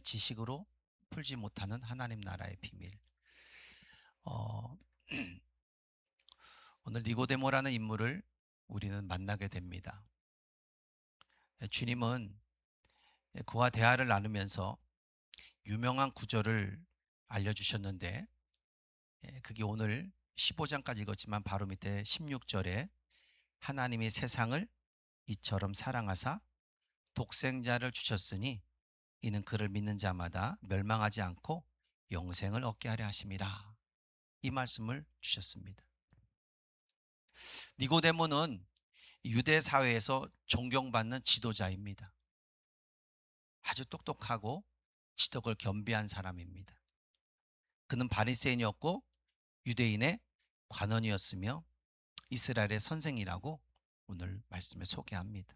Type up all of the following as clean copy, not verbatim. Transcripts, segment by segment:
지식으로 풀지 못하는 하나님 나라의 비밀. 어, 오늘 니고데모라는 인물을 우리는 만나게 됩니다. 주님은 그와 대화를 나누면서 유명한 구절을 알려주셨는데, 그게 오늘 15장까지 읽었지만 바로 밑에 16절에 하나님이 세상을 이처럼 사랑하사 독생자를 주셨으니 이는 그를 믿는 자마다 멸망하지 않고 영생을 얻게 하려 하심이라, 이 말씀을 주셨습니다. 니고데모는 유대 사회에서 존경받는 지도자입니다. 아주 똑똑하고 지덕을 겸비한 사람입니다. 그는 바리새인이었고 유대인의 관원이었으며 이스라엘의 선생이라고 오늘 말씀에 소개합니다.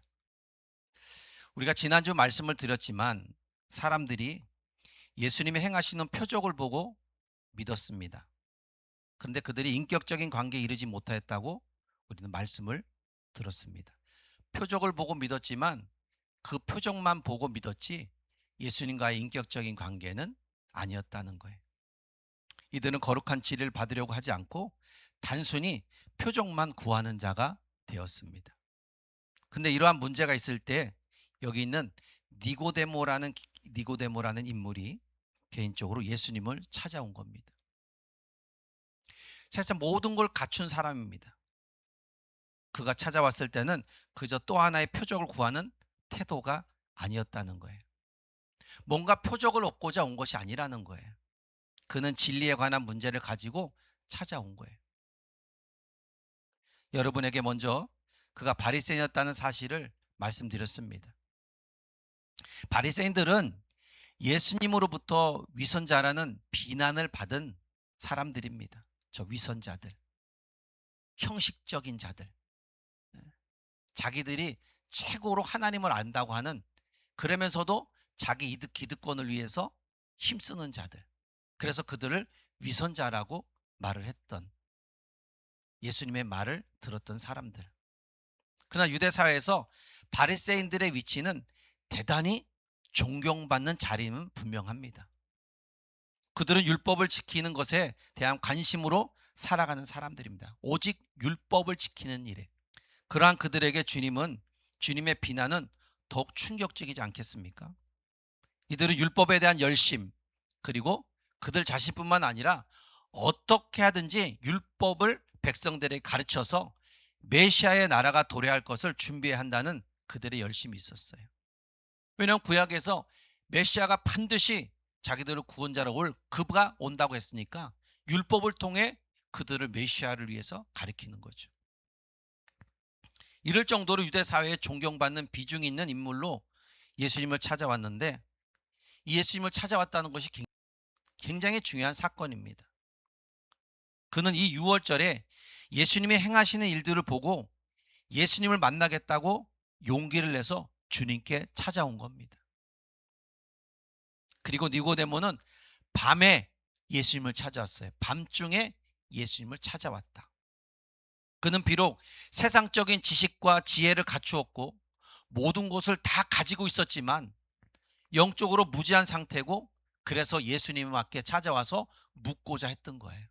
우리가 지난주 말씀을 드렸지만 사람들이 예수님이 행하시는 표적을 보고 믿었습니다. 그런데 그들이 인격적인 관계에 이르지 못하였다고 우리는 말씀을 들었습니다. 표적을 보고 믿었지만 그 표적만 보고 믿었지 예수님과의 인격적인 관계는 아니었다는 거예요. 이들은 거룩한 진리를 받으려고 하지 않고 단순히 표적만 구하는 자가 되었습니다. 근데 이러한 문제가 있을 때 여기 있는 니고데모라는 인물이 개인적으로 예수님을 찾아온 겁니다. 사실 모든 걸 갖춘 사람입니다. 그가 찾아왔을 때는 그저 또 하나의 표적을 구하는 태도가 아니었다는 거예요. 뭔가 표적을 얻고자 온 것이 아니라는 거예요. 그는 진리에 관한 문제를 가지고 찾아온 거예요. 여러분에게 먼저 그가 바리새인이었다는 사실을 말씀드렸습니다. 바리새인들은 예수님으로부터 위선자라는 비난을 받은 사람들입니다. 저 위선자들, 형식적인 자들, 자기들이 최고로 하나님을 안다고 하는, 그러면서도 자기 이득 기득권을 위해서 힘쓰는 자들, 그래서 그들을 위선자라고 말을 했던, 예수님의 말을 들었던 사람들. 그러나 유대 사회에서 바리새인들의 위치는 대단히 존경받는 자리는 분명합니다. 그들은 율법을 지키는 것에 대한 관심으로 살아가는 사람들입니다. 오직 율법을 지키는 일에. 그러한 그들에게 주님의 비난은 더욱 충격적이지 않겠습니까? 이들은 율법에 대한 열심, 그리고 그들 자신뿐만 아니라 어떻게 하든지 율법을 백성들에게 가르쳐서 메시아의 나라가 도래할 것을 준비해야 한다는 그들의 열심이 있었어요. 왜냐하면 구약에서 메시아가 반드시 자기들을 구원자로 올 그가 온다고 했으니까 율법을 통해 그들을 메시아를 위해서 가리키는 거죠. 이럴 정도로 유대 사회에 존경받는 비중이 있는 인물로 예수님을 찾아왔는데, 이 예수님을 찾아왔다는 것이 굉장히 중요한 사건입니다. 그는 이 6월절에 예수님이 행하시는 일들을 보고 예수님을 만나겠다고 용기를 내서 주님께 찾아온 겁니다. 그리고 니고데모는 밤에 예수님을 찾아왔어요. 밤중에 예수님을 찾아왔다. 그는 비록 세상적인 지식과 지혜를 갖추었고 모든 것을 다 가지고 있었지만 영적으로 무지한 상태고, 그래서 예수님 앞에 찾아와서 묻고자 했던 거예요.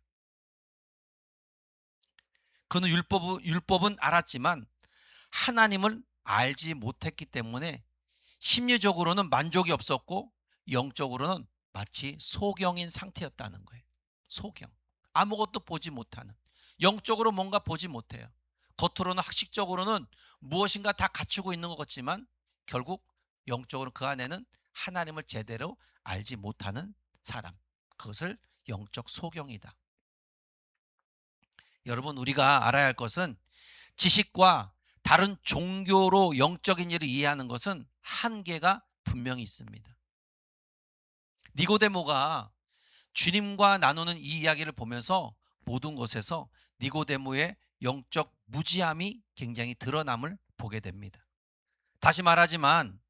그는 율법은 알았지만 하나님을 알지 못했기 때문에 심리적으로는 만족이 없었고 영적으로는 마치 소경인 상태였다는 거예요. 소경. 아무것도 보지 못하는. 영적으로 뭔가 보지 못해요. 겉으로는 학식적으로는 무엇인가 다 갖추고 있는 것 같지만 결국 영적으로 그 안에는 하나님을 제대로 알지 못하는 사람. 그것을 영적 소경이다. 여러분, 우리가 알아야 할 것은 지식과 다른 종교로 영적인 일을 이해하는 것은 한계가 분명히 있습니다. 니고데모가 주님과 나누는 이 이야기를 보면서 모든 것에서 니고데모의 영적 무지함이 굉장히 드러남을 보게 됩니다. 다시 말하지만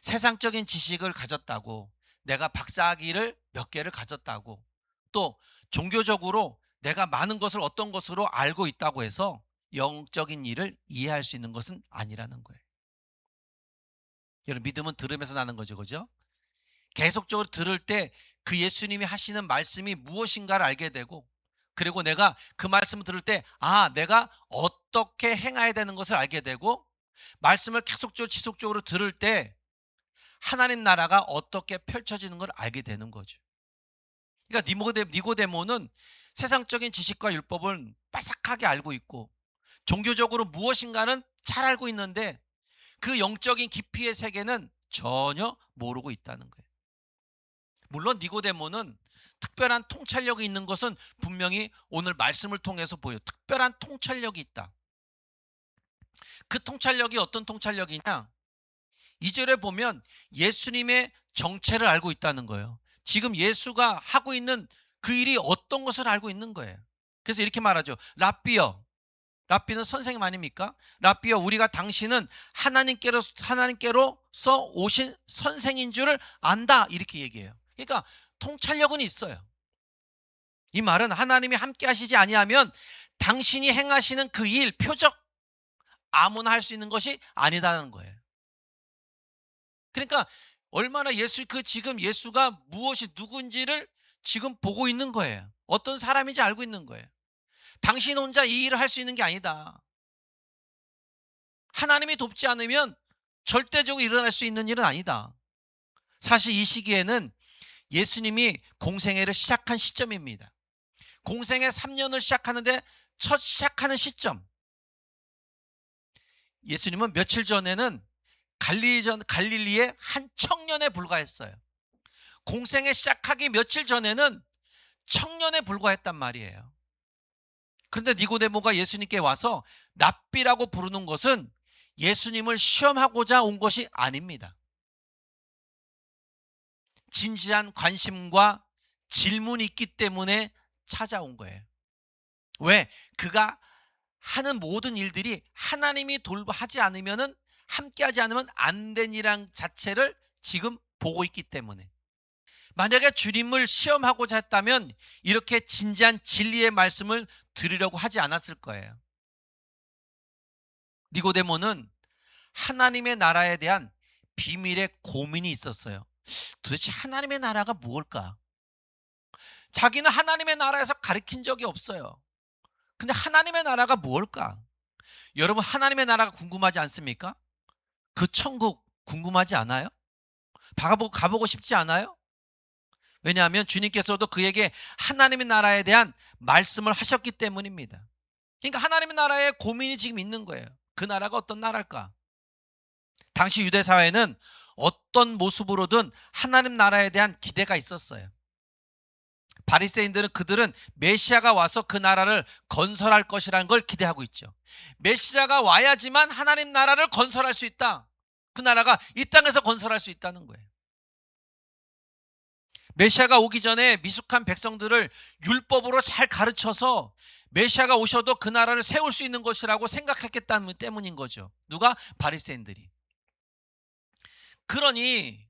세상적인 지식을 가졌다고, 내가 박사학위를 몇 개를 가졌다고, 또 종교적으로 내가 많은 것을 어떤 것으로 알고 있다고 해서 영적인 일을 이해할 수 있는 것은 아니라는 거예요. 여러분, 믿음은 들음에서 나는 거죠, 그죠? 계속적으로 들을 때 그 예수님이 하시는 말씀이 무엇인가를 알게 되고, 그리고 내가 그 말씀을 들을 때 내가 어떻게 행해야 되는 것을 알게 되고, 말씀을 계속적으로 지속적으로 들을 때 하나님 나라가 어떻게 펼쳐지는 걸 알게 되는 거죠. 그러니까 니고데모는 세상적인 지식과 율법을 빠삭하게 알고 있고 종교적으로 무엇인가는 잘 알고 있는데 그 영적인 깊이의 세계는 전혀 모르고 있다는 거예요. 물론 니고데모는 특별한 통찰력이 있는 것은 분명히 오늘 말씀을 통해서 보여요. 특별한 통찰력이 있다. 그 통찰력이 어떤 통찰력이냐? 2절에 보면 예수님의 정체를 알고 있다는 거예요. 지금 예수가 하고 있는 그 일이 어떤 것을 알고 있는 거예요. 그래서 이렇게 말하죠. 랍비여. 랍비는 선생님 아닙니까? 랍비여, 우리가 당신은 하나님께로서 오신 선생인 줄을 안다. 이렇게 얘기해요. 그러니까 통찰력은 있어요. 이 말은 하나님이 함께 하시지 아니하면 당신이 행하시는 그 일, 표적, 아무나 할 수 있는 것이 아니다는 거예요. 그러니까 얼마나 지금 예수가 무엇이 누군지를 지금 보고 있는 거예요. 어떤 사람인지 알고 있는 거예요. 당신 혼자 이 일을 할 수 있는 게 아니다. 하나님이 돕지 않으면 절대적으로 일어날 수 있는 일은 아니다. 사실 이 시기에는 예수님이 공생애를 시작한 시점입니다. 공생애 3년을 시작하는데 첫 시작하는 시점. 예수님은 며칠 전에는 갈릴리의 한 청년에 불과했어요. 공생애 시작하기 며칠 전에는 청년에 불과했단 말이에요. 그런데 니고데모가 예수님께 와서 랍비라고 부르는 것은 예수님을 시험하고자 온 것이 아닙니다. 진지한 관심과 질문이 있기 때문에 찾아온 거예요. 왜? 그가 하는 모든 일들이 하나님이 하지 않으면은, 함께하지 않으면 안 된 일이란 자체를 지금 보고 있기 때문에. 만약에 주님을 시험하고자 했다면 이렇게 진지한 진리의 말씀을 들으려고 하지 않았을 거예요. 니고데모는 하나님의 나라에 대한 비밀의 고민이 있었어요. 도대체 하나님의 나라가 무엇일까? 자기는 하나님의 나라에서 가르친 적이 없어요. 근데 하나님의 나라가 무엇일까? 여러분, 하나님의 나라가 궁금하지 않습니까? 그 천국 궁금하지 않아요? 가보고 싶지 않아요? 왜냐하면 주님께서도 그에게 하나님의 나라에 대한 말씀을 하셨기 때문입니다. 그러니까 하나님의 나라에 고민이 지금 있는 거예요. 그 나라가 어떤 나라일까? 당시 유대 사회는 어떤 모습으로든 하나님 나라에 대한 기대가 있었어요. 바리새인들은 그들은 메시아가 와서 그 나라를 건설할 것이라는 걸 기대하고 있죠. 메시아가 와야지만 하나님 나라를 건설할 수 있다. 그 나라가 이 땅에서 건설할 수 있다는 거예요. 메시아가 오기 전에 미숙한 백성들을 율법으로 잘 가르쳐서 메시아가 오셔도 그 나라를 세울 수 있는 것이라고 생각했기 때문인 거죠. 누가? 바리새인들이. 그러니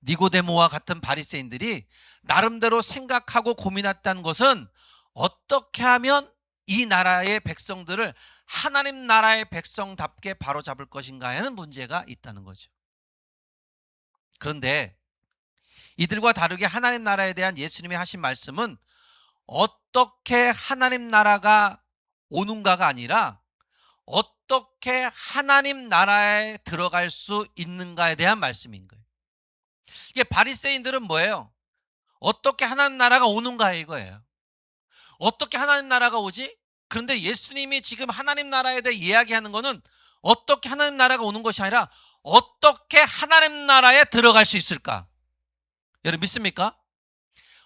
니고데모와 같은 바리새인들이 나름대로 생각하고 고민했다는 것은 어떻게 하면 이 나라의 백성들을 하나님 나라의 백성답게 바로잡을 것인가에는 문제가 있다는 거죠. 그런데 이들과 다르게 하나님 나라에 대한 예수님이 하신 말씀은 어떻게 하나님 나라가 오는가가 아니라 어떻게 하나님 나라에 들어갈 수 있는가에 대한 말씀인 거예요. 이게 바리새인들은 뭐예요? 어떻게 하나님 나라가 오는가 이거예요. 어떻게 하나님 나라가 오지? 그런데 예수님이 지금 하나님 나라에 대해 이야기하는 거는 어떻게 하나님 나라가 오는 것이 아니라 어떻게 하나님 나라에 들어갈 수 있을까? 여러분 믿습니까?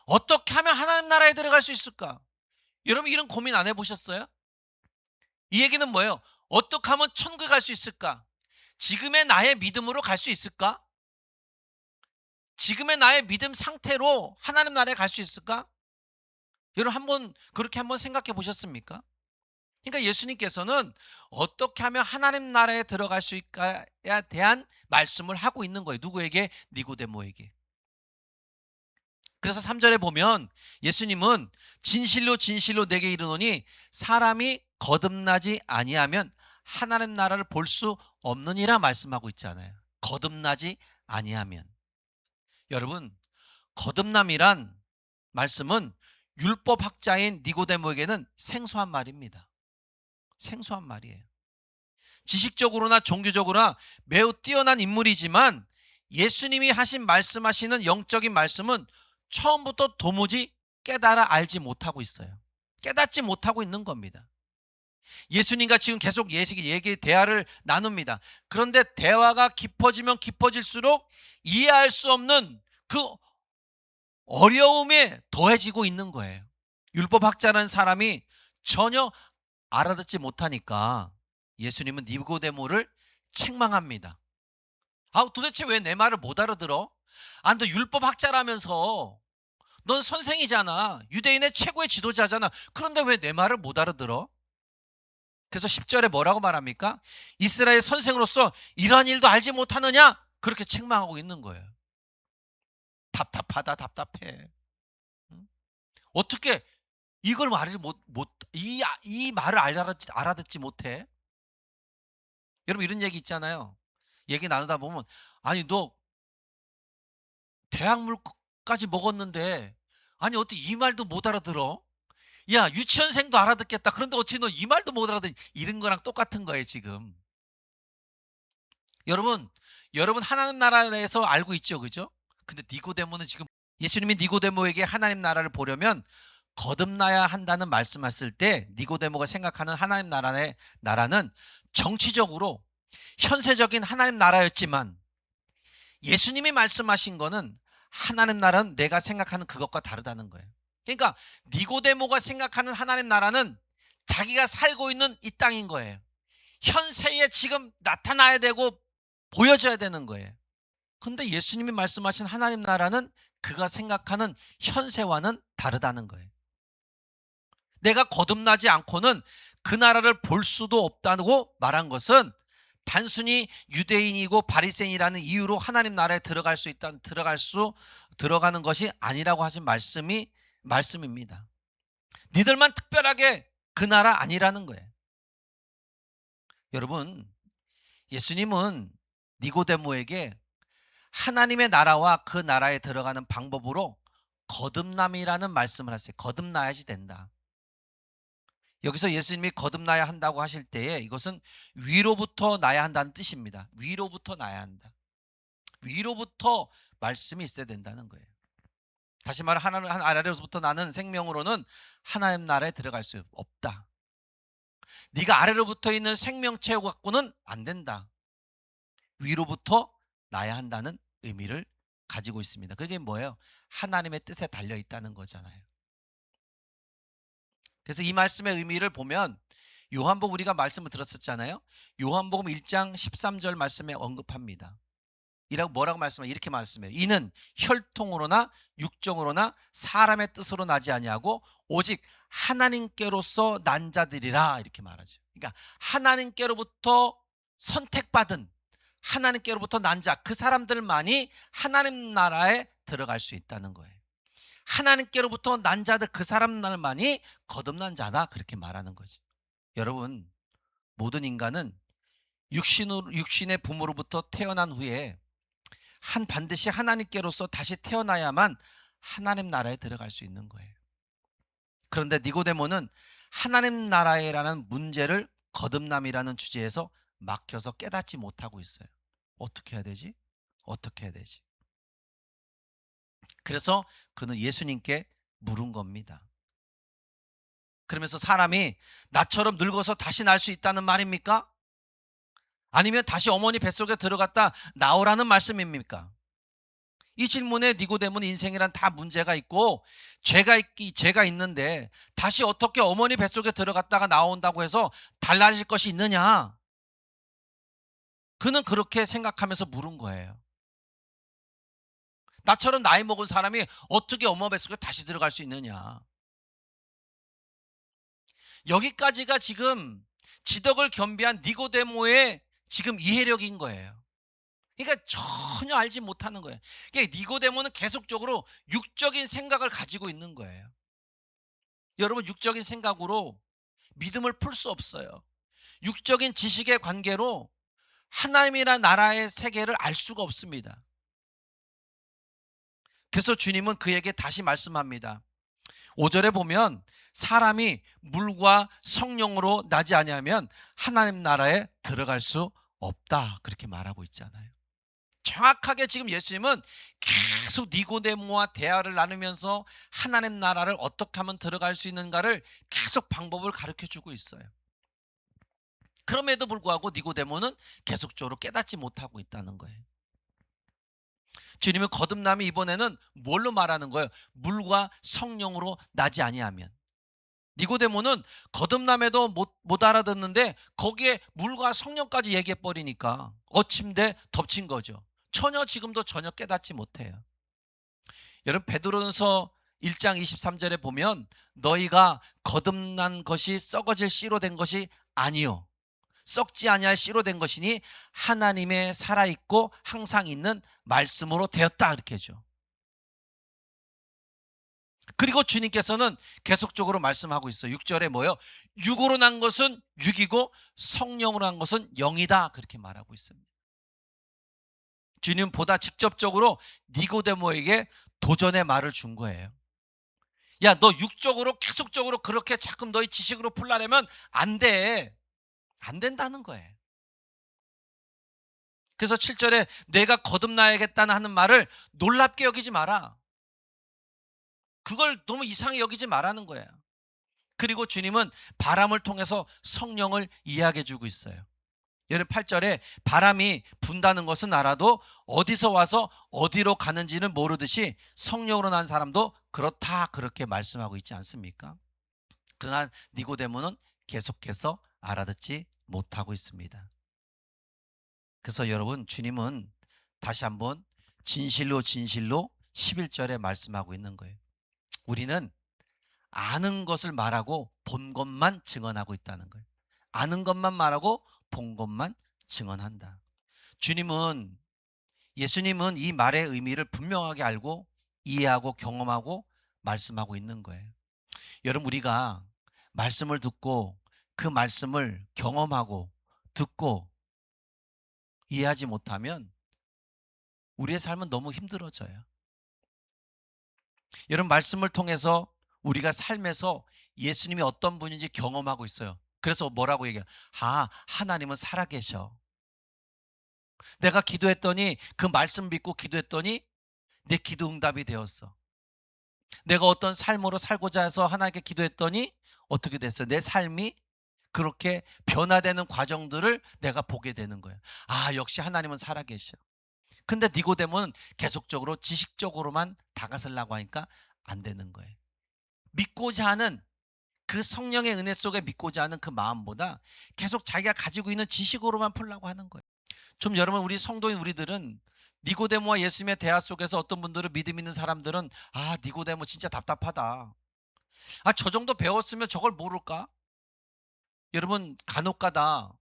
어떻게 하면 하나님 나라에 들어갈 수 있을까? 여러분 이런 고민 안 해보셨어요? 이 얘기는 뭐예요? 어떻게 하면 천국에 갈 수 있을까? 지금의 나의 믿음으로 갈 수 있을까? 지금의 나의 믿음 상태로 하나님 나라에 갈 수 있을까? 여러분 그렇게 한번 생각해 보셨습니까? 그러니까 예수님께서는 어떻게 하면 하나님 나라에 들어갈 수 있까에 대한 말씀을 하고 있는 거예요. 누구에게? 니고데모에게. 그래서 3절에 보면 예수님은 진실로 진실로 내게 이르노니 사람이 거듭나지 아니하면 하나님 나라를 볼 수 없느니라 말씀하고 있잖아요. 거듭나지 아니하면. 여러분 거듭남이란 말씀은 율법학자인 니고데모에게는 생소한 말입니다. 생소한 말이에요. 지식적으로나 종교적으로나 매우 뛰어난 인물이지만 예수님이 말씀하시는 영적인 말씀은 처음부터 도무지 깨달아 알지 못하고 있어요. 깨닫지 못하고 있는 겁니다. 예수님과 지금 계속 대화를 나눕니다. 그런데 대화가 깊어지면 깊어질수록 이해할 수 없는 그 어려움에 더해지고 있는 거예요. 율법학자라는 사람이 전혀 알아듣지 못하니까 예수님은 니고데모를 책망합니다. 도대체 왜 내 말을 못 알아들어? 너 율법학자라면서 넌 선생이잖아. 유대인의 최고의 지도자잖아. 그런데 왜 내 말을 못 알아들어? 그래서 10절에 뭐라고 말합니까? 이스라엘 선생으로서 이러한 일도 알지 못하느냐? 그렇게 책망하고 있는 거예요. 답답하다, 답답해. 어떻게 이걸 이 말을 알아듣지 못해? 여러분, 이런 얘기 있잖아요. 얘기 나누다 보면, 너 대학물까지 먹었는데, 어떻게 이 말도 못 알아들어? 야, 유치원생도 알아듣겠다. 그런데 어떻게 너 이 말도 못 알아듣니? 이런 거랑 똑같은 거예요, 지금. 여러분 하나님 나라에 대해서 알고 있죠, 그죠? 근데 니고데모는 지금 예수님이 니고데모에게 하나님 나라를 보려면 거듭나야 한다는 말씀하실 때 니고데모가 생각하는 하나님 나라는 정치적으로 현세적인 하나님 나라였지만 예수님이 말씀하신 거는 하나님 나라는 내가 생각하는 그것과 다르다는 거예요. 그러니까 니고데모가 생각하는 하나님 나라는 자기가 살고 있는 이 땅인 거예요. 현세에 지금 나타나야 되고 보여져야 되는 거예요. 그런데 예수님이 말씀하신 하나님 나라는 그가 생각하는 현세와는 다르다는 거예요. 내가 거듭나지 않고는 그 나라를 볼 수도 없다고 말한 것은 단순히 유대인이고 바리새인이라는 이유로 하나님 나라에 들어가는 것이 아니라고 하신 말씀입니다. 니들만 특별하게 그 나라 아니라는 거예요. 여러분, 예수님은 니고데모에게 하나님의 나라와 그 나라에 들어가는 방법으로 거듭남이라는 말씀을 하세요. 거듭나야지 된다. 여기서 예수님이 거듭나야 한다고 하실 때에 이것은 위로부터 나야 한다는 뜻입니다. 위로부터 나야 한다. 위로부터 말씀이 있어야 된다는 거예요. 다시 말해 아래로부터 나는 생명으로는 하나님 나라에 들어갈 수 없다. 네가 아래로부터 있는 생명체 갖고는 안 된다. 위로부터 나야 한다는 의미를 가지고 있습니다. 그게 뭐예요? 하나님의 뜻에 달려 있다는 거잖아요. 그래서 이 말씀의 의미를 보면 요한복음 우리가 말씀을 들었었잖아요. 요한복음 1장 13절 말씀에 언급합니다. 뭐라고 말씀해요? 이렇게 말씀해요. 이는 혈통으로나 육정으로나 사람의 뜻으로 나지 아니하고 오직 하나님께로서 난 자들이라 이렇게 말하죠. 그러니까 하나님께로부터 선택받은 하나님께로부터 난 자, 그 사람들만이 하나님 나라에 들어갈 수 있다는 거예요. 하나님께로부터 난 자들, 그 사람들만이 거듭난 자다, 그렇게 말하는 거죠. 여러분, 모든 인간은 육신의 부모로부터 태어난 후에 반드시 하나님께로서 다시 태어나야만 하나님 나라에 들어갈 수 있는 거예요. 그런데 니고데모는 하나님 나라에라는 문제를 거듭남이라는 주제에서 막혀서 깨닫지 못하고 있어요. 어떻게 해야 되지? 어떻게 해야 되지? 그래서 그는 예수님께 물은 겁니다. 그러면서 사람이 나처럼 늙어서 다시 날 수 있다는 말입니까? 아니면 다시 어머니 뱃속에 들어갔다 나오라는 말씀입니까? 이 질문에 니고데모는 인생이란 다 문제가 있고 죄가 있는데 다시 어떻게 어머니 뱃속에 들어갔다가 나온다고 해서 달라질 것이 있느냐? 그는 그렇게 생각하면서 물은 거예요. 나처럼 나이 먹은 사람이 어떻게 엄마 뱃속에 다시 들어갈 수 있느냐? 여기까지가 지금 지덕을 겸비한 니고데모의 지금 이해력인 거예요. 그러니까 전혀 알지 못하는 거예요. 그러니까 니고데모는 계속적으로 육적인 생각을 가지고 있는 거예요. 여러분, 육적인 생각으로 믿음을 풀 수 없어요. 육적인 지식의 관계로 하나님이란 나라의 세계를 알 수가 없습니다. 그래서 주님은 그에게 다시 말씀합니다. 5절에 보면 사람이 물과 성령으로 나지 아니하면 하나님 나라에 들어갈 수 없다, 그렇게 말하고 있잖아요. 정확하게 지금 예수님은 계속 니고데모와 대화를 나누면서 하나님 나라를 어떻게 하면 들어갈 수 있는가를 계속 방법을 가르쳐 주고 있어요. 그럼에도 불구하고 니고데모는 계속적으로 깨닫지 못하고 있다는 거예요. 주님은 거듭남이 이번에는 뭘로 말하는 거예요? 물과 성령으로 나지 아니하면. 니고데모는 거듭남에도 못 알아듣는데 거기에 물과 성령까지 얘기해 버리니까 어침대 덮친 거죠. 지금도 전혀 깨닫지 못해요. 여러분, 베드로전서 1장 23절에 보면 너희가 거듭난 것이 썩어질 씨로 된 것이 아니요 썩지 아니할 씨로 된 것이니 하나님의 살아있고 항상 있는 말씀으로 되었다, 이렇게 하죠. 그리고 주님께서는 계속적으로 말씀하고 있어요. 6절에 뭐요? 육으로 난 것은 육이고 성령으로 난 것은 영이다, 그렇게 말하고 있습니다. 주님 보다 직접적으로 니고데모에게 도전의 말을 준 거예요. 야, 너 육적으로 계속적으로 그렇게 자꾸 너희 지식으로 풀려면 안 돼. 안 된다는 거예요. 그래서 7절에 내가 거듭나야겠다는 하는 말을 놀랍게 여기지 마라. 그걸 너무 이상히 여기지 말라는 거예요. 그리고 주님은 바람을 통해서 성령을 이야기해 주고 있어요. 여러분, 8절에 바람이 분다는 것은 알아도 어디서 와서 어디로 가는지는 모르듯이 성령으로 난 사람도 그렇다, 그렇게 말씀하고 있지 않습니까? 그러나 니고데모는 계속해서 알아듣지 못하고 있습니다. 그래서 여러분, 주님은 다시 한번 진실로 진실로 11절에 말씀하고 있는 거예요. 우리는 아는 것을 말하고 본 것만 증언하고 있다는 거예요. 아는 것만 말하고 본 것만 증언한다. 예수님은 이 말의 의미를 분명하게 알고 이해하고 경험하고 말씀하고 있는 거예요. 여러분, 우리가 말씀을 듣고 그 말씀을 경험하고 듣고 이해하지 못하면 우리의 삶은 너무 힘들어져요. 여러분, 말씀을 통해서 우리가 삶에서 예수님이 어떤 분인지 경험하고 있어요. 그래서 뭐라고 얘기해요? 하나님은 살아계셔. 내가 기도했더니 그 말씀 믿고 기도했더니 내 기도 응답이 되었어. 내가 어떤 삶으로 살고자 해서 하나님께 기도했더니 어떻게 됐어요? 내 삶이 그렇게 변화되는 과정들을 내가 보게 되는 거예요. 역시 하나님은 살아계셔. 근데 니고데모는 계속적으로 지식적으로만 다가서려고 하니까 안 되는 거예요. 믿고자 하는 그 성령의 은혜 속에 믿고자 하는 그 마음보다 계속 자기가 가지고 있는 지식으로만 풀려고 하는 거예요. 좀 여러분, 우리 성도인 우리들은 니고데모와 예수님의 대화 속에서 어떤 분들은 믿음 있는 사람들은 니고데모 진짜 답답하다. 저 정도 배웠으면 저걸 모를까? 여러분, 간혹가다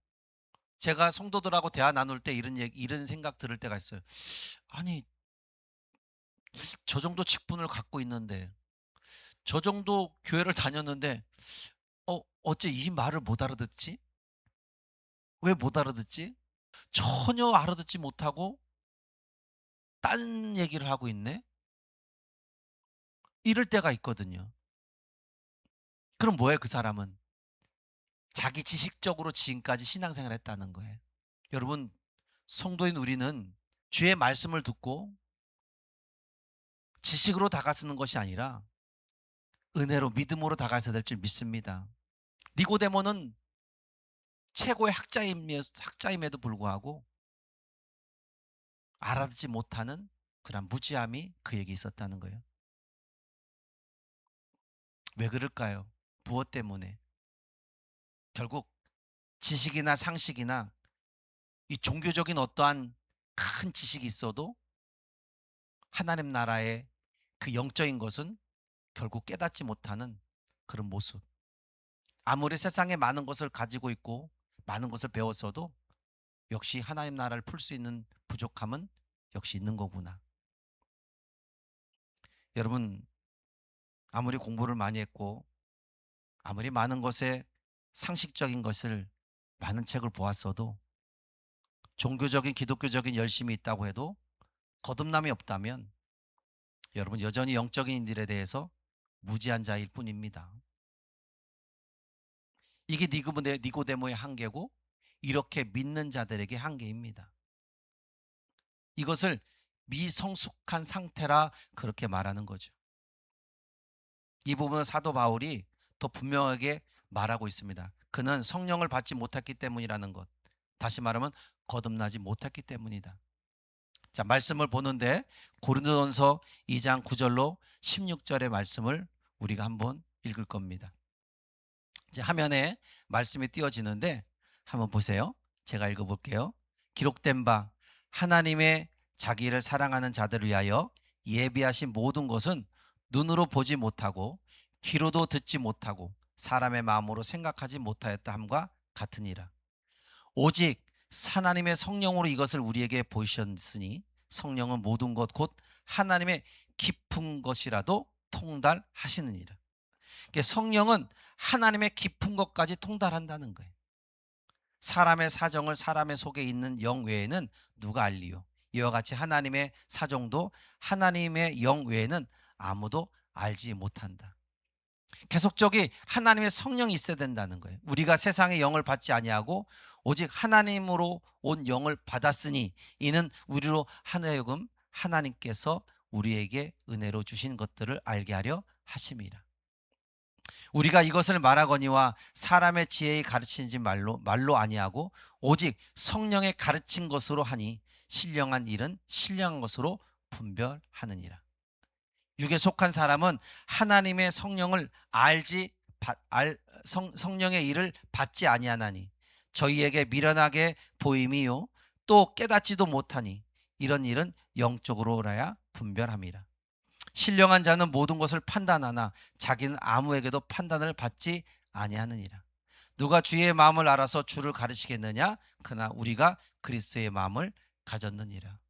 제가 성도들하고 대화 나눌 때 이런 생각 들을 때가 있어요. 아니, 저 정도 직분을 갖고 있는데, 저 정도 교회를 다녔는데, 어째 이 말을 못 알아듣지? 왜 못 알아듣지? 전혀 알아듣지 못하고 딴 얘기를 하고 있네? 이럴 때가 있거든요. 그럼 뭐예요, 그 사람은? 자기 지식적으로 지금까지 신앙생활을 했다는 거예요. 여러분, 성도인 우리는 주의 말씀을 듣고 지식으로 다가서는 것이 아니라 은혜로 믿음으로 다가서야 될 줄 믿습니다. 니고데모는 최고의 학자임에도 불구하고 알아듣지 못하는 그런 무지함이 그에게 있었다는 거예요. 왜 그럴까요? 무엇 때문에? 결국 지식이나 상식이나 이 종교적인 어떠한 큰 지식이 있어도 하나님 나라의 그 영적인 것은 결국 깨닫지 못하는 그런 모습. 아무리 세상에 많은 것을 가지고 있고 많은 것을 배웠어도 역시 하나님 나라를 풀 수 있는 부족함은 역시 있는 거구나. 여러분, 아무리 공부를 많이 했고 아무리 많은 것에 상식적인 것을 많은 책을 보았어도 종교적인 기독교적인 열심이 있다고 해도 거듭남이 없다면 여러분 여전히 영적인 일에 대해서 무지한 자일 뿐입니다. 이게 니고데모의 한계고 이렇게 믿는 자들에게 한계입니다. 이것을 미성숙한 상태라 그렇게 말하는 거죠. 이 부분은 사도 바울이 더 분명하게 말하고 있습니다. 그는 성령을 받지 못했기 때문이라는 것. 다시 말하면 거듭나지 못했기 때문이다. 자, 말씀을 보는데 고린도전서 2장 9절로 16절의 말씀을 우리가 한번 읽을 겁니다. 이제 화면에 말씀이 띄어지는데 한번 보세요. 제가 읽어볼게요. 기록된 바 하나님의 자기를 사랑하는 자들을 위하여 예비하신 모든 것은 눈으로 보지 못하고 귀로도 듣지 못하고 사람의 마음으로 생각하지 못하였다 함과 같으니라. 오직 하나님의 성령으로 이것을 우리에게 보이셨으니 성령은 모든 것 곧 하나님의 깊은 것이라도 통달하시느니라. 성령은 하나님의 깊은 것까지 통달한다는 거예요. 사람의 사정을 사람의 속에 있는 영 외에는 누가 알리요? 이와 같이 하나님의 사정도 하나님의 영 외에는 아무도 알지 못한다. 계속적이 하나님의 성령이 있어야 된다는 거예요. 우리가 세상의 영을 받지 아니하고 오직 하나님으로 온 영을 받았으니 이는 우리로 하여금 하나님께서 우리에게 은혜로 주신 것들을 알게 하려 하심이라. 우리가 이것을 말하거니와 사람의 지혜의 가르치는지 말로 아니하고 오직 성령의 가르친 것으로 하니 신령한 일은 신령한 것으로 분별하느니라. 육에 속한 사람은 하나님의 성령을 성령의 일을 받지 아니하나니 저희에게 미련하게 보임이요 또 깨닫지도 못하니 이런 일은 영적으로라야 분별함이라. 신령한 자는 모든 것을 판단하나 자기는 아무에게도 판단을 받지 아니하느니라. 누가 주의 마음을 알아서 주를 가르치겠느냐? 그러나 우리가 그리스도의 마음을 가졌느니라.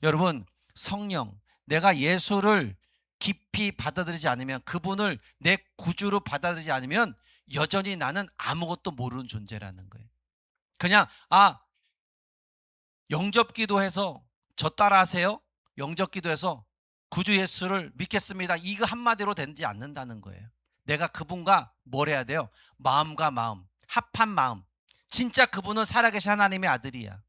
여러분, 성령, 내가 예수를 깊이 받아들이지 않으면, 그분을 내 구주로 받아들이지 않으면 여전히 나는 아무것도 모르는 존재라는 거예요. 그냥 영접기도해서 저 따라하세요. 영접기도해서 구주 예수를 믿겠습니다. 이거 한마디로 되지 않는다는 거예요. 내가 그분과 뭘 해야 돼요? 마음과 마음, 합한 마음. 진짜 그분은 살아계신 하나님의 아들이야.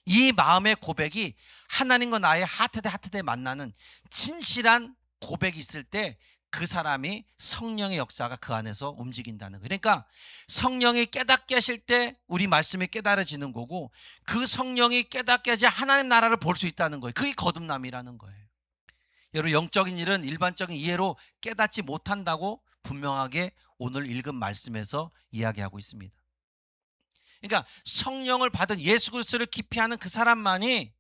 이 마음의 고백이 하나님과 나의 하트대 만나는 진실한 고백이 있을 때 그 사람이 성령의 역사가 그 안에서 움직인다는 거예요. 그러니까 성령이 깨닫게 하실 때 우리 말씀이 깨달아지는 거고, 그 성령이 깨닫게 하지 하나님 나라를 볼 수 있다는 거예요. 그게 거듭남이라는 거예요. 여러분, 영적인 일은 일반적인 이해로 깨닫지 못한다고 분명하게 오늘 읽은 말씀에서 이야기하고 있습니다. 그러니까 성령을 받은 예수 그리스도를 깊이 아는 그 사람만이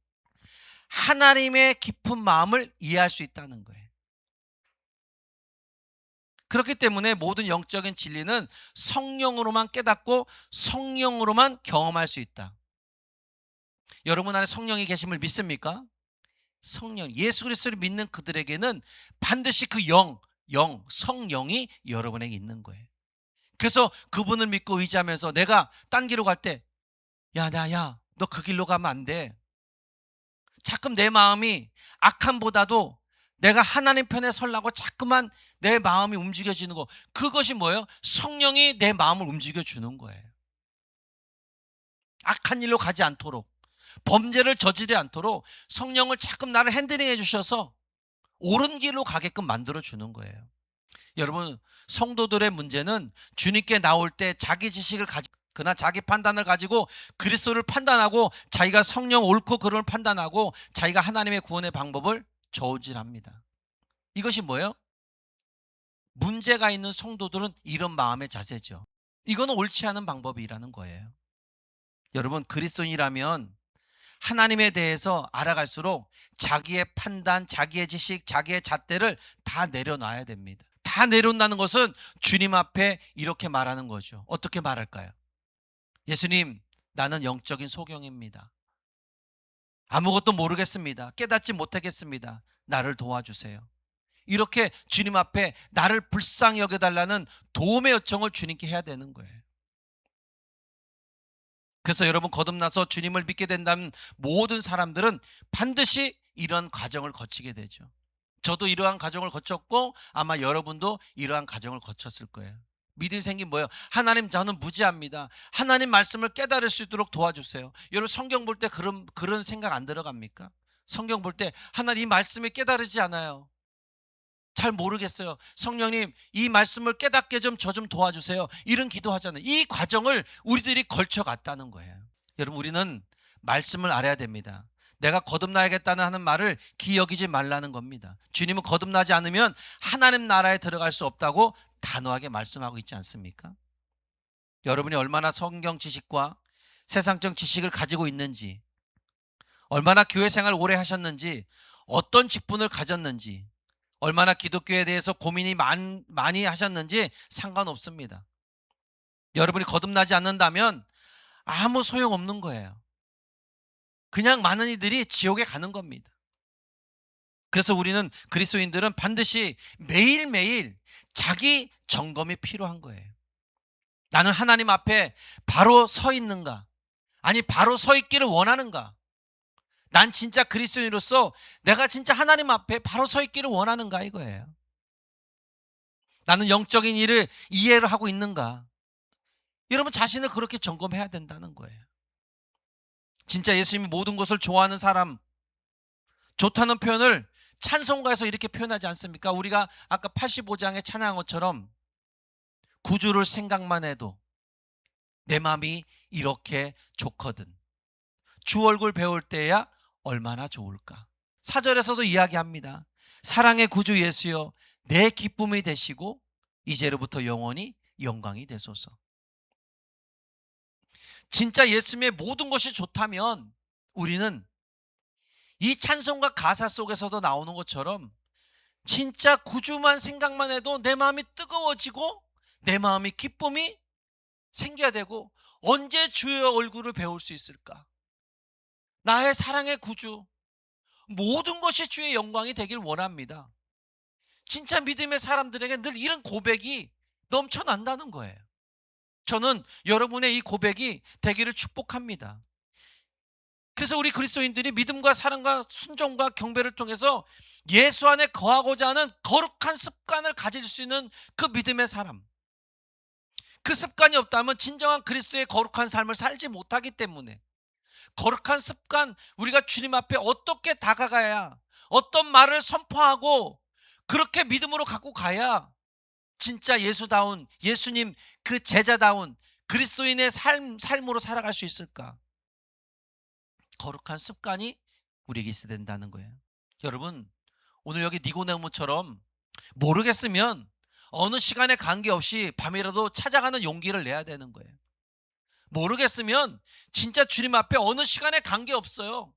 하나님의 깊은 마음을 이해할 수 있다는 거예요. 그렇기 때문에 모든 영적인 진리는 성령으로만 깨닫고 성령으로만 경험할 수 있다. 여러분 안에 성령이 계심을 믿습니까? 성령, 예수 그리스도를 믿는 그들에게는 반드시 그 성령이 여러분에게 있는 거예요. 그래서 그분을 믿고 의지하면서 내가 딴 길로 갈 때, 너 그 길로 가면 안 돼. 자꾸 내 마음이 악함보다도 내가 하나님 편에 서려고 자꾸만 내 마음이 움직여지는 거, 그것이 뭐예요? 성령이 내 마음을 움직여주는 거예요. 악한 일로 가지 않도록, 범죄를 저지르지 않도록 성령을 자꾸 나를 핸들링해 주셔서 옳은 길로 가게끔 만들어주는 거예요. 여러분, 성도들의 문제는 주님께 나올 때 자기 지식을 그러나 자기 판단을 가지고 그리스도를 판단하고 자기가 성령 옳고 그름을 판단하고 자기가 하나님의 구원의 방법을 저울질합니다. 이것이 뭐예요? 문제가 있는 성도들은 이런 마음의 자세죠. 이거는 옳지 않은 방법이라는 거예요. 여러분, 그리스도인이라면 하나님에 대해서 알아갈수록 자기의 판단, 자기의 지식, 자기의 잣대를 다 내려놔야 됩니다. 다 내려놓는다는 것은 주님 앞에 이렇게 말하는 거죠. 어떻게 말할까요? 예수님, 나는 영적인 소경입니다. 아무것도 모르겠습니다. 깨닫지 못하겠습니다. 나를 도와주세요. 이렇게 주님 앞에 나를 불쌍히 여겨달라는 도움의 요청을 주님께 해야 되는 거예요. 그래서 여러분, 거듭나서 주님을 믿게 된다는 모든 사람들은 반드시 이런 과정을 거치게 되죠. 저도 이러한 과정을 거쳤고 아마 여러분도 이러한 과정을 거쳤을 거예요. 믿음이 생긴 뭐예요? 하나님, 저는 무지합니다. 하나님 말씀을 깨달을 수 있도록 도와주세요. 여러분 성경 볼 때 그런 생각 안 들어갑니까? 성경 볼 때 하나님 이 말씀이 깨달으지 않아요. 잘 모르겠어요. 성령님 이 말씀을 깨닫게 좀 저 좀 도와주세요. 이런 기도하잖아요. 이 과정을 우리들이 걸쳐갔다는 거예요. 여러분 우리는 말씀을 알아야 됩니다. 내가 거듭나야겠다는 하는 말을 기여기지 말라는 겁니다. 주님은 거듭나지 않으면 하나님 나라에 들어갈 수 없다고 단호하게 말씀하고 있지 않습니까? 여러분이 얼마나 성경 지식과 세상적 지식을 가지고 있는지, 얼마나 교회 생활 오래 하셨는지, 어떤 직분을 가졌는지, 얼마나 기독교에 대해서 고민이 많이 하셨는지 상관없습니다. 여러분이 거듭나지 않는다면 아무 소용없는 거예요. 그냥 많은 이들이 지옥에 가는 겁니다. 그래서 우리는 그리스도인들은 반드시 매일매일 자기 점검이 필요한 거예요. 나는 하나님 앞에 바로 서 있는가? 아니 바로 서 있기를 원하는가? 난 진짜 그리스도인으로서 내가 진짜 하나님 앞에 바로 서 있기를 원하는가 이거예요. 나는 영적인 일을 이해를 하고 있는가? 여러분 자신을 그렇게 점검해야 된다는 거예요. 진짜 예수님이 모든 것을 좋아하는 사람, 좋다는 표현을 찬송가에서 이렇게 표현하지 않습니까? 우리가 아까 85장의 찬양한 것처럼 구주를 생각만 해도 내 마음이 이렇게 좋거든. 주 얼굴 배울 때야 얼마나 좋을까. 4절에서도 이야기합니다. 사랑의 구주 예수여 내 기쁨이 되시고 이제로부터 영원히 영광이 되소서. 진짜 예수님의 모든 것이 좋다면 우리는 이 찬송가 가사 속에서도 나오는 것처럼 진짜 구주만 생각만 해도 내 마음이 뜨거워지고 내 마음이 기쁨이 생겨야 되고, 언제 주의 얼굴을 배울 수 있을까? 나의 사랑의 구주, 모든 것이 주의 영광이 되길 원합니다. 진짜 믿음의 사람들에게 늘 이런 고백이 넘쳐난다는 거예요. 저는 여러분의 이 고백이 되기를 축복합니다. 그래서 우리 그리스도인들이 믿음과 사랑과 순종과 경배를 통해서 예수 안에 거하고자 하는 거룩한 습관을 가질 수 있는 그 믿음의 사람, 그 습관이 없다면 진정한 그리스도의 거룩한 삶을 살지 못하기 때문에, 거룩한 습관, 우리가 주님 앞에 어떻게 다가가야, 어떤 말을 선포하고 그렇게 믿음으로 갖고 가야 진짜 예수다운, 예수님 그 제자다운 그리스도인의 삶으로 살아갈 수 있을까? 거룩한 습관이 우리에게 있어야 된다는 거예요. 여러분 오늘 여기 니고데모처럼 모르겠으면 어느 시간에 관계없이 밤이라도 찾아가는 용기를 내야 되는 거예요. 모르겠으면 진짜 주님 앞에 어느 시간에 관계없어요.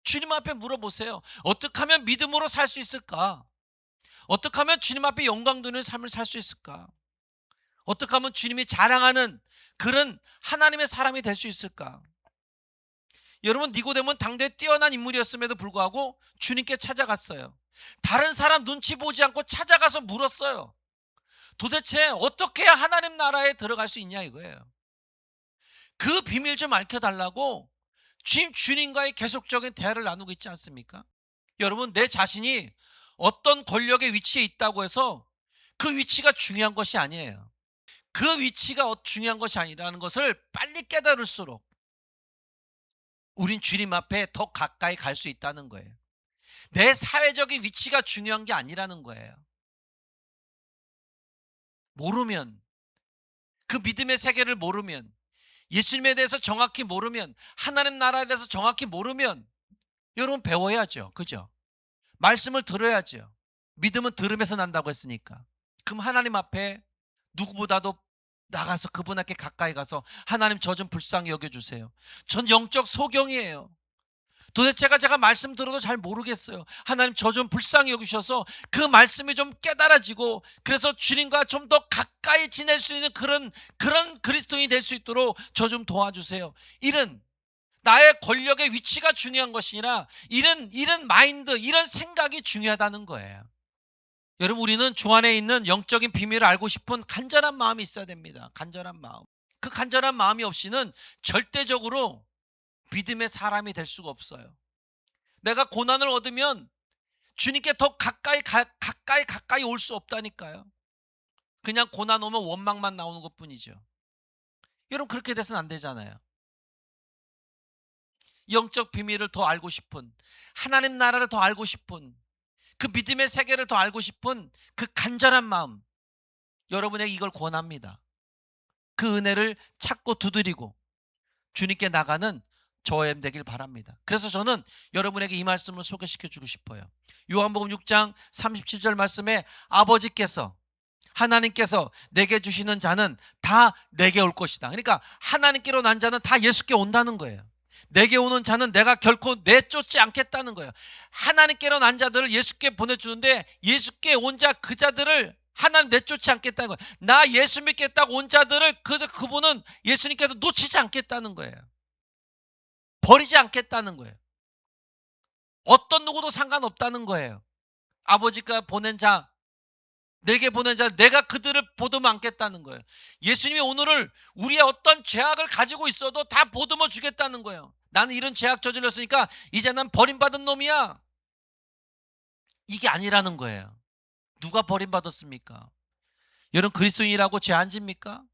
주님 앞에 물어보세요. 어떻게 하면 믿음으로 살 수 있을까? 어떻게 하면 주님 앞에 영광 되는 삶을 살 수 있을까? 어떻게 하면 주님이 자랑하는 그런 하나님의 사람이 될 수 있을까? 여러분 니고데모는 당대에 뛰어난 인물이었음에도 불구하고 주님께 찾아갔어요. 다른 사람 눈치 보지 않고 찾아가서 물었어요. 도대체 어떻게 해야 하나님 나라에 들어갈 수 있냐 이거예요. 그 비밀 좀 알려달라고 주님과의 계속적인 대화를 나누고 있지 않습니까? 여러분 내 자신이 어떤 권력의 위치에 있다고 해서 그 위치가 중요한 것이 아니에요. 그 위치가 중요한 것이 아니라는 것을 빨리 깨달을수록 우린 주님 앞에 더 가까이 갈 수 있다는 거예요. 내 사회적인 위치가 중요한 게 아니라는 거예요. 모르면, 그 믿음의 세계를 모르면, 예수님에 대해서 정확히 모르면, 하나님 나라에 대해서 정확히 모르면 여러분 배워야죠. 그죠? 말씀을 들어야죠. 믿음은 들음에서 난다고 했으니까. 그럼 하나님 앞에 누구보다도 나가서 그분께 가까이 가서 하나님 저 좀 불쌍히 여겨주세요. 전 영적 소경이에요. 도대체 제가 말씀 들어도 잘 모르겠어요. 하나님 저 좀 불쌍히 여기셔서 그 말씀이 좀 깨달아지고 그래서 주님과 좀 더 가까이 지낼 수 있는 그런 그리스도인이 될 수 있도록 저 좀 도와주세요. 이런 나의 권력의 위치가 중요한 것이 아니라 이런 마인드, 이런 생각이 중요하다는 거예요. 여러분 우리는 주 안에 있는 영적인 비밀을 알고 싶은 간절한 마음이 있어야 됩니다. 간절한 마음. 그 간절한 마음이 없이는 절대적으로 믿음의 사람이 될 수가 없어요. 내가 고난을 얻으면 주님께 더 가까이 올 수 없다니까요. 그냥 고난 오면 원망만 나오는 것뿐이죠. 여러분 그렇게 돼서는 안 되잖아요. 영적 비밀을 더 알고 싶은, 하나님 나라를 더 알고 싶은, 그 믿음의 세계를 더 알고 싶은 그 간절한 마음, 여러분에게 이걸 권합니다. 그 은혜를 찾고 두드리고 주님께 나가는 저엠 되길 바랍니다. 그래서 저는 여러분에게 이 말씀을 소개시켜 주고 싶어요. 요한복음 6장 37절 말씀에 아버지께서, 하나님께서 내게 주시는 자는 다 내게 올 것이다. 그러니까 하나님께로 난 자는 다 예수께 온다는 거예요. 내게 오는 자는 내가 결코 내쫓지 않겠다는 거예요. 하나님께로 난 자들을 예수께 보내주는데 예수께 온 자 그 자들을 하나님 내쫓지 않겠다는 거예요. 나 예수 믿겠다고 온 자들을 그분은 예수님께서 놓치지 않겠다는 거예요. 버리지 않겠다는 거예요. 어떤 누구도 상관없다는 거예요. 아버지가 보낸 자, 내게 보낸 자, 내가 그들을 보듬어 안겠다는 거예요. 예수님이 오늘을 우리의 어떤 죄악을 가지고 있어도 다 보듬어 주겠다는 거예요. 나는 이런 죄악 저질렀으니까 이제 난 버림받은 놈이야. 이게 아니라는 거예요. 누가 버림받았습니까? 여러분 그리스도인이라고 죄 안 집니까?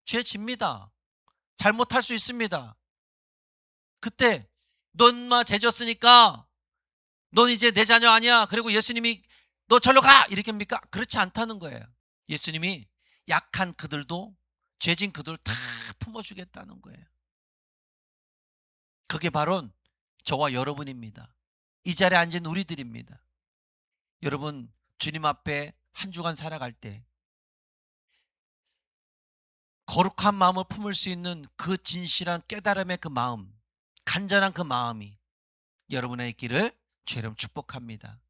죄 집니다. 잘못할 수 있습니다. 그때 넌 마 죄졌으니까 넌 이제 내 자녀 아니야. 그리고 예수님이 너 절로 가! 이렇게 합니까? 그렇지 않다는 거예요. 예수님이 약한 그들도, 죄진 그들 다 품어주겠다는 거예요. 그게 바로 저와 여러분입니다. 이 자리에 앉은 우리들입니다. 여러분 주님 앞에 한 주간 살아갈 때 거룩한 마음을 품을 수 있는 그 진실한 깨달음의 그 마음, 간절한 그 마음이 여러분의 있기를 주의 이름 축복합니다.